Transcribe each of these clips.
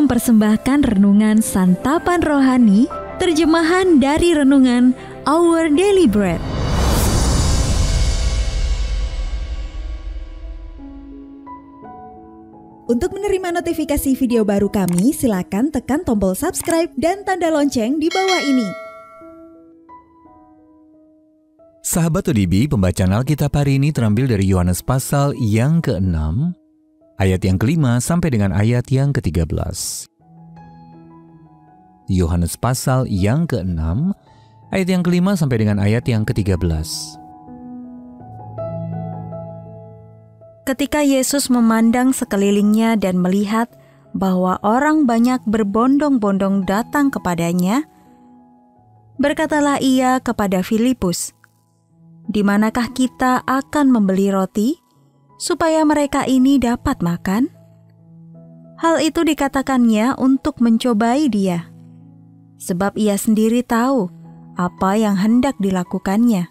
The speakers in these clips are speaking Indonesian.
mempersembahkan renungan santapan rohani, terjemahan dari renungan Our Daily Bread. Untuk menerima notifikasi video baru kami, silakan tekan tombol subscribe dan tanda lonceng di bawah ini. Sahabat ODB, pembacaan Alkitab hari ini terambil dari Yohanes pasal yang ke-6, ayat yang ke-5 sampai dengan ayat yang ke-13. Yohanes pasal yang ke-6, ayat yang ke-5 sampai dengan ayat yang ke-13. Ketika Yesus memandang sekelilingnya dan melihat bahwa orang banyak berbondong-bondong datang kepadanya, berkatalah ia kepada Filipus, "Di manakah kita akan membeli roti supaya mereka ini dapat makan?" Hal itu dikatakannya untuk mencobai dia, sebab ia sendiri tahu apa yang hendak dilakukannya.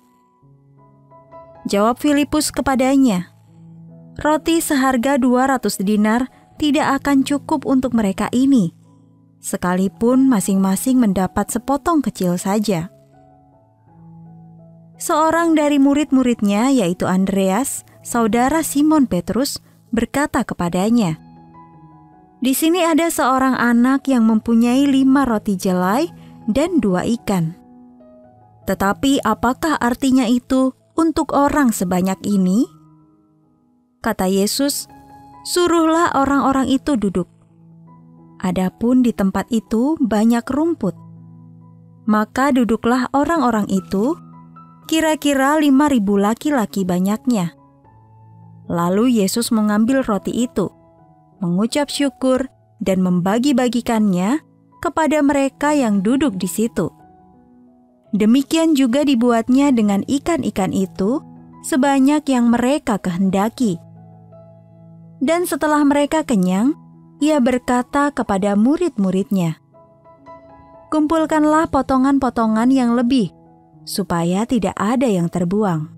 Jawab Filipus kepadanya, "Roti seharga 200 dinar tidak akan cukup untuk mereka ini, sekalipun masing-masing mendapat sepotong kecil saja." Seorang dari murid-muridnya, yaitu Andreas, saudara Simon Petrus, berkata kepadanya, "Di sini ada seorang anak yang mempunyai 5 roti jelai dan 2 ikan. Tetapi apakah artinya itu untuk orang sebanyak ini?" Kata Yesus, "Suruhlah orang-orang itu duduk." Adapun di tempat itu banyak rumput. Maka duduklah orang-orang itu, kira-kira 5.000 laki-laki banyaknya. Lalu Yesus mengambil roti itu, mengucap syukur dan membagi-bagikannya kepada mereka yang duduk di situ. Demikian juga dibuatnya dengan ikan-ikan itu sebanyak yang mereka kehendaki. Dan setelah mereka kenyang, ia berkata kepada murid-muridnya, "Kumpulkanlah potongan-potongan yang lebih, supaya tidak ada yang terbuang."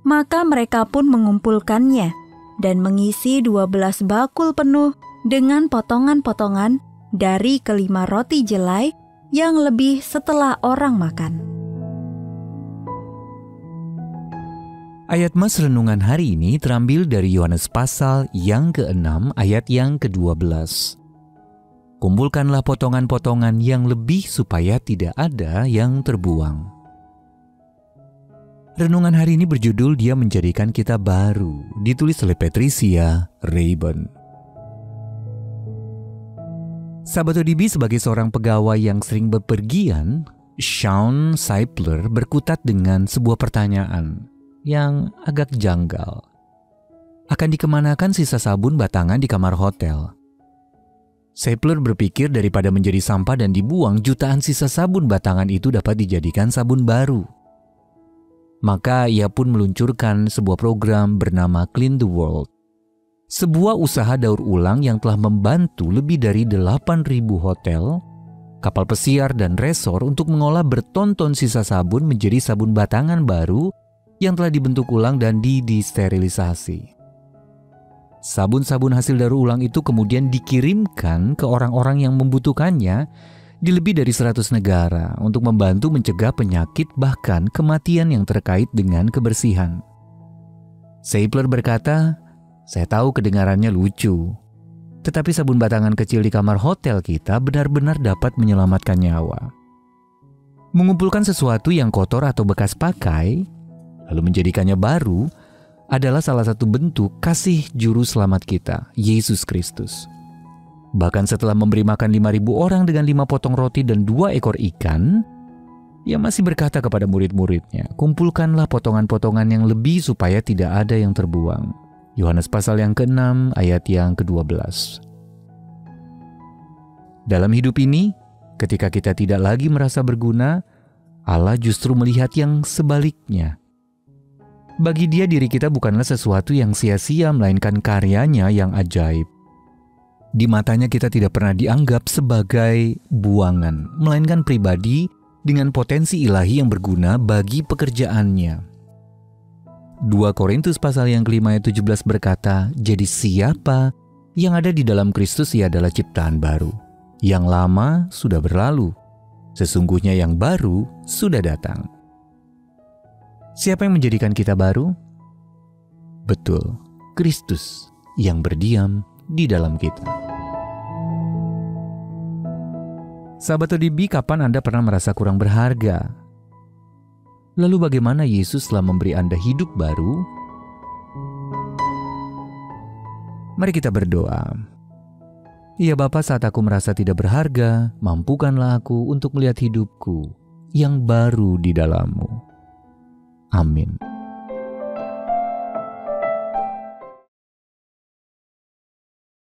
Maka mereka pun mengumpulkannya dan mengisi 12 bakul penuh dengan potongan-potongan dari ke-5 roti jelai yang lebih setelah orang makan. Ayat mas renungan hari ini terambil dari Yohanes pasal yang ke-6 ayat yang ke-12. Kumpulkanlah potongan-potongan yang lebih supaya tidak ada yang terbuang. Renungan hari ini berjudul Dia Menjadikan Kita Baru, ditulis oleh Patricia Rayburn. Sahabat ODB, sebagai seorang pegawai yang sering bepergian, Shawn Seipler berkutat dengan sebuah pertanyaan yang agak janggal. Akan dikemanakan sisa sabun batangan di kamar hotel? Seipler berpikir daripada menjadi sampah dan dibuang, jutaan sisa sabun batangan itu dapat dijadikan sabun baru. Maka ia pun meluncurkan sebuah program bernama Clean the World. Sebuah usaha daur ulang yang telah membantu lebih dari 8.000 hotel, kapal pesiar dan resor untuk mengolah bertonton sisa sabun menjadi sabun batangan baru yang telah dibentuk ulang dan disterilisasi. Sabun-sabun hasil daur ulang itu kemudian dikirimkan ke orang-orang yang membutuhkannya di lebih dari 100 negara untuk membantu mencegah penyakit bahkan kematian yang terkait dengan kebersihan. Seipler berkata, "Saya tahu kedengarannya lucu, tetapi sabun batangan kecil di kamar hotel kita benar-benar dapat menyelamatkan nyawa." Mengumpulkan sesuatu yang kotor atau bekas pakai, lalu menjadikannya baru, adalah salah satu bentuk kasih juru selamat kita, Yesus Kristus. Bahkan setelah memberi makan 5.000 orang dengan 5 potong roti dan 2 ekor ikan, ia masih berkata kepada murid-muridnya, "Kumpulkanlah potongan-potongan yang lebih supaya tidak ada yang terbuang." Yohanes pasal yang ke-6 ayat yang ke-12. Dalam hidup ini, ketika kita tidak lagi merasa berguna, Allah justru melihat yang sebaliknya. Bagi Dia, diri kita bukanlah sesuatu yang sia-sia, melainkan karyanya yang ajaib. Di matanya kita tidak pernah dianggap sebagai buangan, melainkan pribadi dengan potensi ilahi yang berguna bagi pekerjaannya. 2 Korintus pasal yang ke-5 ayat 17 berkata, "Jadi siapa Yang ada di dalam Kristus ia adalah ciptaan baru. Yang lama sudah berlalu. Sesungguhnya yang baru sudah datang. Siapa yang menjadikan kita baru? Betul, Kristus yang berdiam di dalam kita. Sahabat ODB, kapan Anda pernah merasa kurang berharga? Lalu bagaimana Yesus telah memberi Anda hidup baru? Mari kita berdoa. Ya Bapa, saat aku merasa tidak berharga, mampukanlah aku untuk melihat hidupku yang baru di dalam-Mu. Amin.